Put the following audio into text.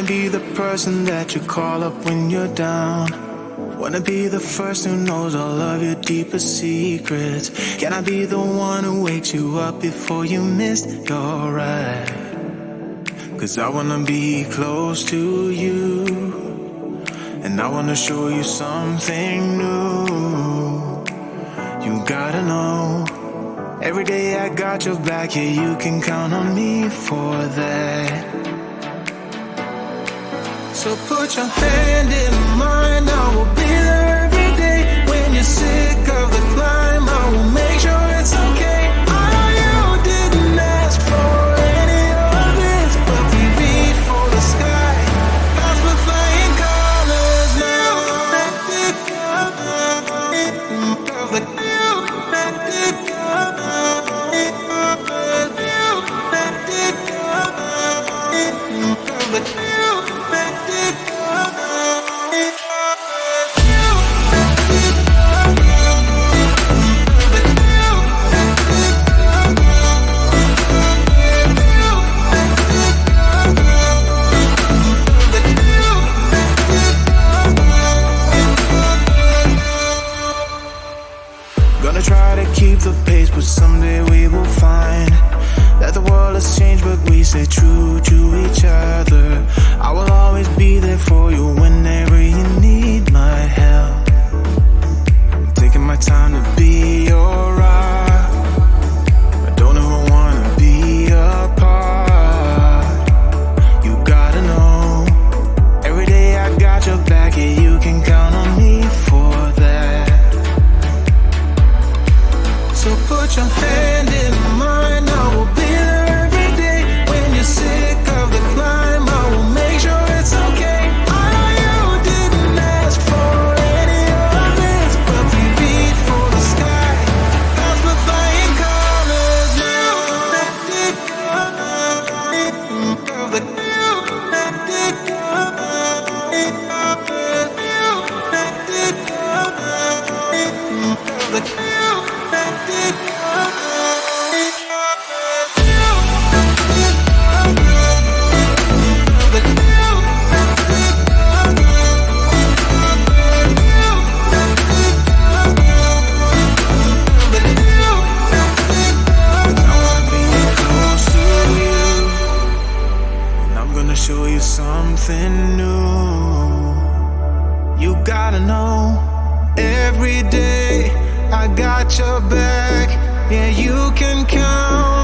be the person that you call up when you're down. Wanna be the first who knows all of your deepest secrets. Can I be the one who wakes you up before you missed your ride? Cause I wanna be close to you, and I wanna show you something new. You gotta know, every day I got your back, yeah, you can count on me for that. So put your hand in mine, I will be there every day. When you're sick of the climb, I will make sure it's okay. I know you didn't ask for any of this, but we reach for the sky, clouds we're flying colors now. Gonna try to keep the pace, but someday we will find that the world has changed, but we stay true to each other. I will always be there for you whenever you need my help. I'm taking my time to be your rock. I don't ever wanna be apart. You gotta know, every day I got your back, yeah, you can count on me for that. So put your hand in mine, I will be there every day. When you're sick of the climb, I will make sure it's okay. I know you didn't ask for any of this, but we reach for the sky, clouds we're flying colors now. Show you something new. You gotta know, every day I got your back, yeah, you can count